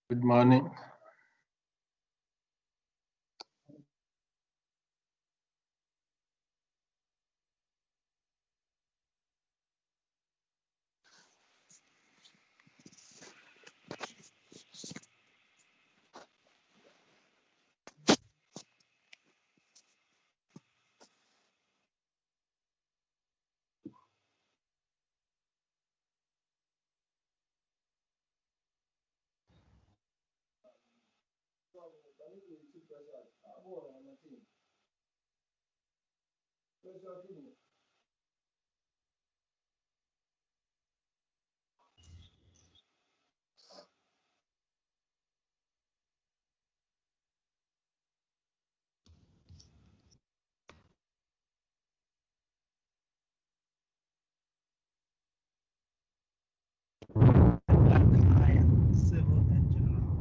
Good morning. I am civil and general.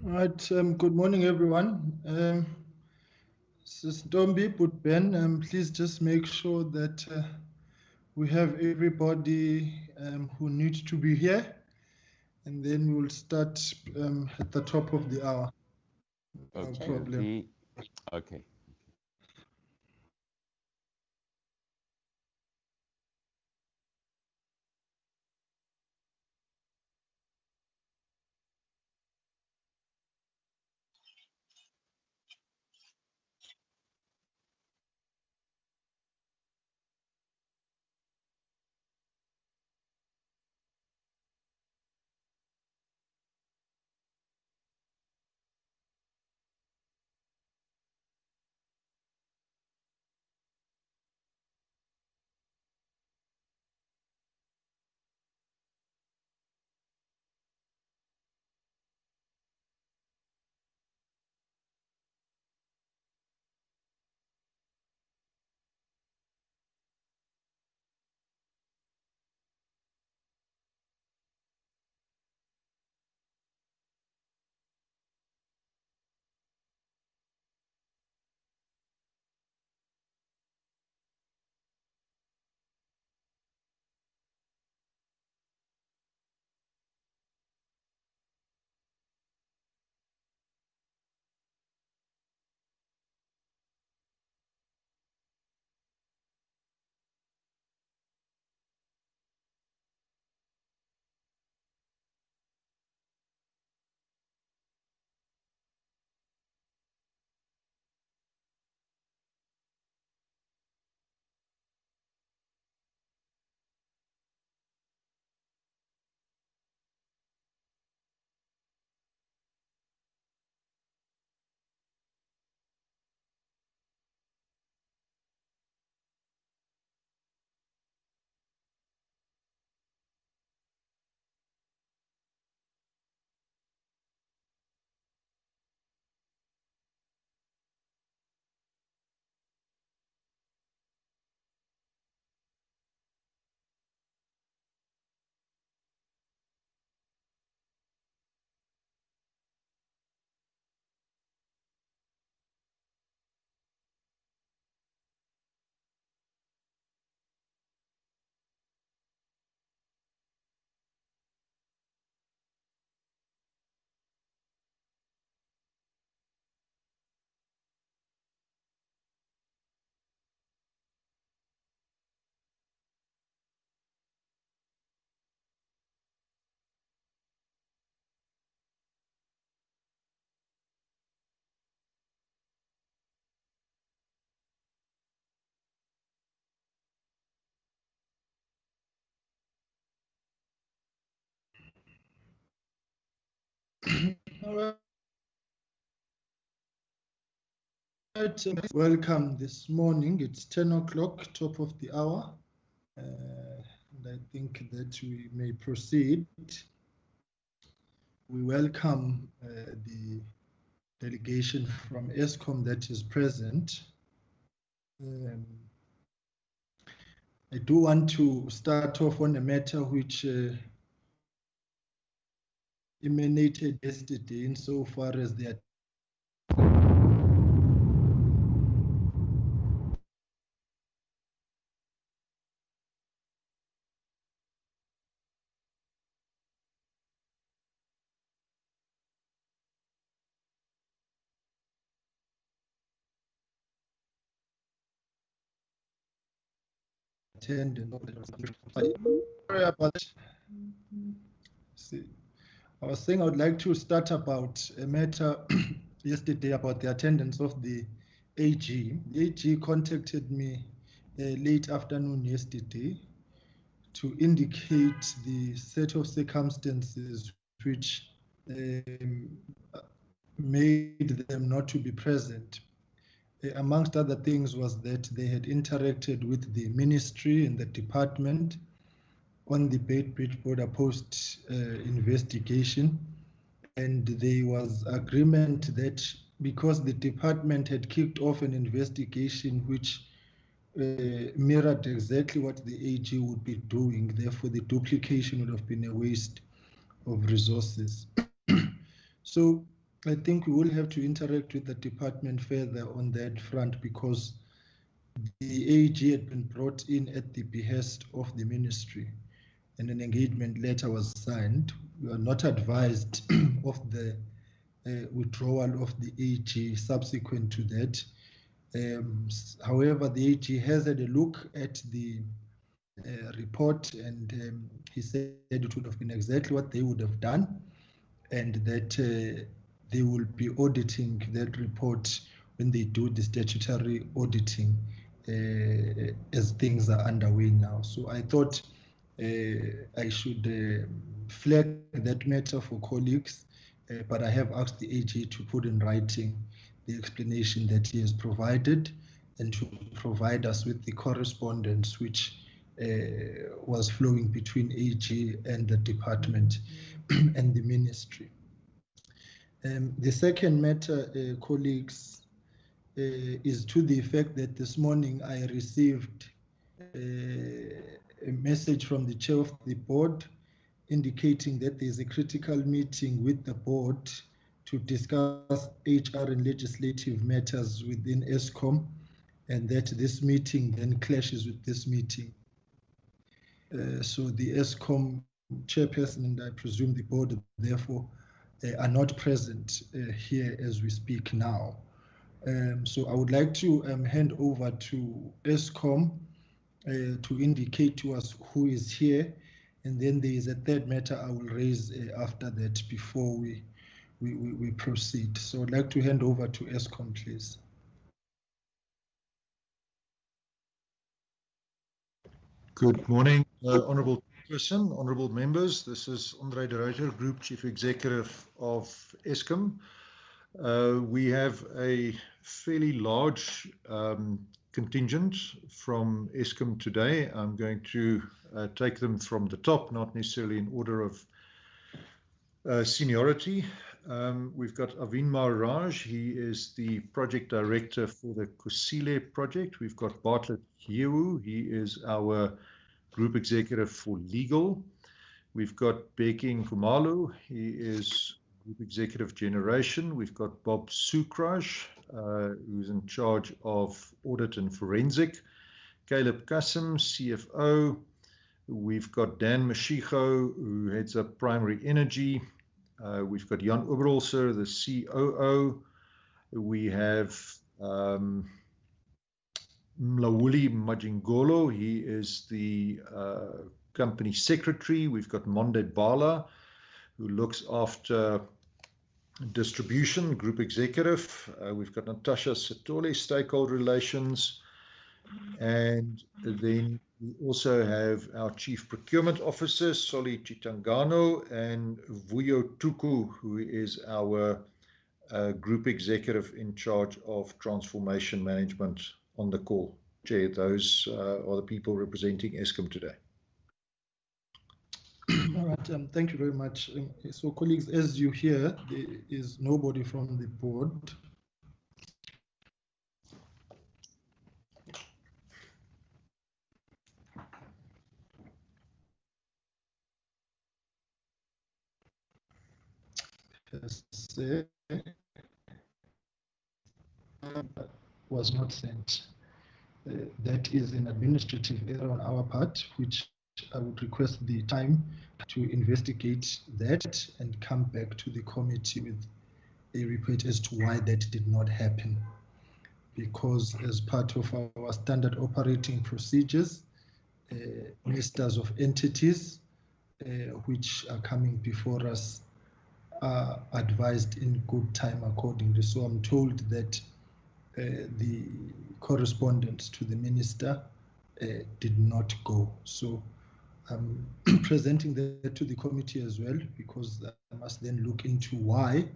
Right. Good morning, everyone. Sis Dombi, but Ben, please just make sure that we have everybody who needs to be here, and then we'll start at the top of the hour. No problem. Okay. All right. Welcome this morning. It's 10 o'clock, top of the hour. And I think that we may proceed. We welcome the delegation from Eskom that is present. Um, I do want to start off on a matter which emanated yesterday insofar as the attendance. Sorry about that. See, I was saying I would like to start about a matter yesterday about the attendance of the AG. The AG contacted me late afternoon yesterday to indicate the set of circumstances which um, made them not to be present. Amongst other things was that they had interacted with the ministry and the department on the Bridge border post investigation, and there was agreement that because the department had kicked off an investigation which mirrored exactly what the AG would be doing, therefore the duplication would have been a waste of resources. So I think we will have to interact with the department further on that front, because the AG had been brought in at the behest of the ministry, and an engagement letter was signed. We are not advised of the withdrawal of the AG subsequent to that. However, the AG has had a look at the report, and he said it would have been exactly what they would have done, and that they will be auditing that report when they do the statutory auditing as things are underway now. So I thought I should flag that matter for colleagues, but I have asked the AG to put in writing the explanation that he has provided, and to provide us with the correspondence which was flowing between AG and the department and the ministry. The second matter, colleagues, is to the effect that this morning I received a message from the chair of the board indicating that there is a critical meeting with the board to discuss HR and legislative matters within Eskom, and that this meeting then clashes with this meeting. So the Eskom chairperson and I presume the board, therefore, are not present here as we speak now. So I would like to hand over to Eskom to indicate to us who is here, and then there is a third matter I will raise after that before we proceed. So I'd like to hand over to Eskom, please. Good morning, Honourable Person, Honourable Members. This is Andre de Ruyter, Group Chief Executive of Eskom. We have a fairly large contingent from Eskom today. I'm going to take them from the top, not necessarily in order of seniority. We've got Avinmar Raj. He is the project director for the Kusile project. We've got Bartlett Yewu. He is our group executive for legal. We've got Beking Kumalo. He is group executive generation. We've got Bob Sukraj, who's in charge of audit and forensic. Caleb Kassem, CFO. We've got Dan Mashigo, who heads up primary energy. We've got Jan Oberholzer, the COO. We have Mlawuli Majingolo. He is the company secretary. We've got Monde Bala, who looks after distribution, group executive. We've got Natasha Satole, stakeholder relations. And then we also have our Chief Procurement Officer, Soli Chitangano, and Vuyo Tuku, who is our Group Executive in charge of transformation management on the call. Chair, those are the people representing Eskom today. All right, thank you very much. So colleagues, as you hear, there is nobody from the board. Was not sent. That is an administrative error on our part, which I would request the time to investigate that and come back to the committee with a report as to why that did not happen. Because as part of our standard operating procedures, ministers of entities which are coming before us are advised in good time accordingly. So I'm told that the correspondence to the minister did not go. So I'm presenting that to the committee as well, because I must then look into why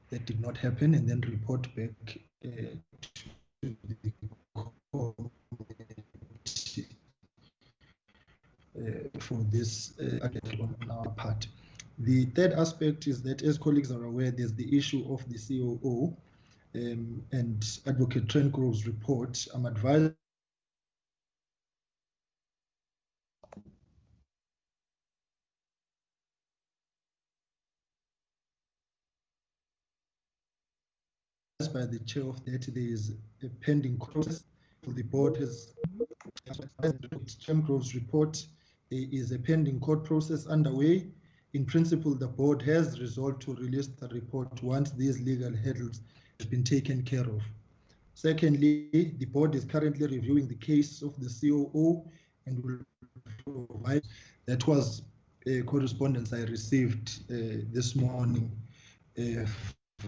that did not happen and then report back to the committee for this on our part. The third aspect is that, as colleagues are aware, there's the issue of the COO and Advocate Trengrove's report. I'm advised by the chair of that there is a pending process. The board has Grove's report. There is a pending court process underway. In principle, the board has resolved to release the report once these legal hurdles have been taken care of. Secondly, the board is currently reviewing the case of the COO and will provide. That was a correspondence I received this morning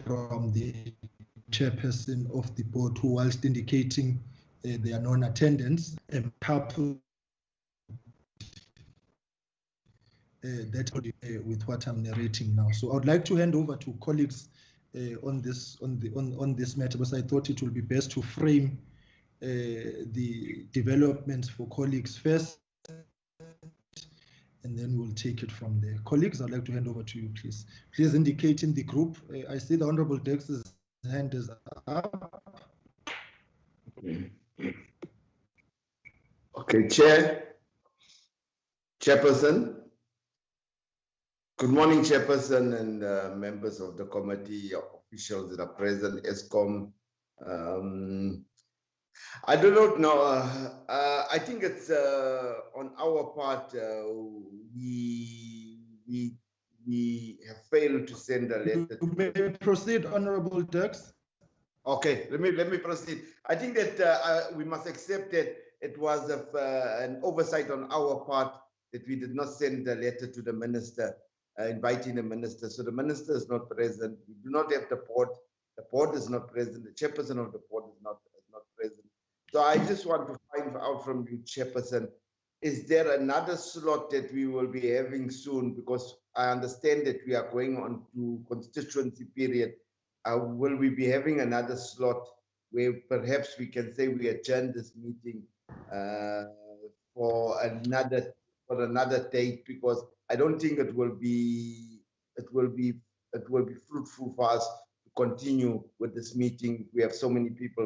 from the chairperson of the board, who, whilst indicating their non-attendance, coupled that with what I'm narrating now. So I would like to hand over to colleagues on this matter, because I thought it would be best to frame the developments for colleagues first, and then we'll take it from there. Colleagues, I'd like to hand over to you, please. Please indicate in the group. I see the Honorable Dex's hand is up. Okay, Chairperson. Good morning, Chairperson and members of the committee, officials that are present, Eskom. I do not know. I think it's on our part. We have failed to send a letter. You may proceed, Honorable Dex. Okay, let me proceed. I think that we must accept that it was an oversight on our part that we did not send a letter to the minister, inviting the minister. So the minister is not present. We do not have the board. The board is not present. The chairperson of the board is not present. So I just want to find out from you, Chairperson, is there another slot that we will be having soon? Because I understand that we are going on to constituency period. Will we be having another slot where perhaps we can say we adjourn this meeting for another date? Because I don't think it will be fruitful for us to continue with this meeting. We have so many people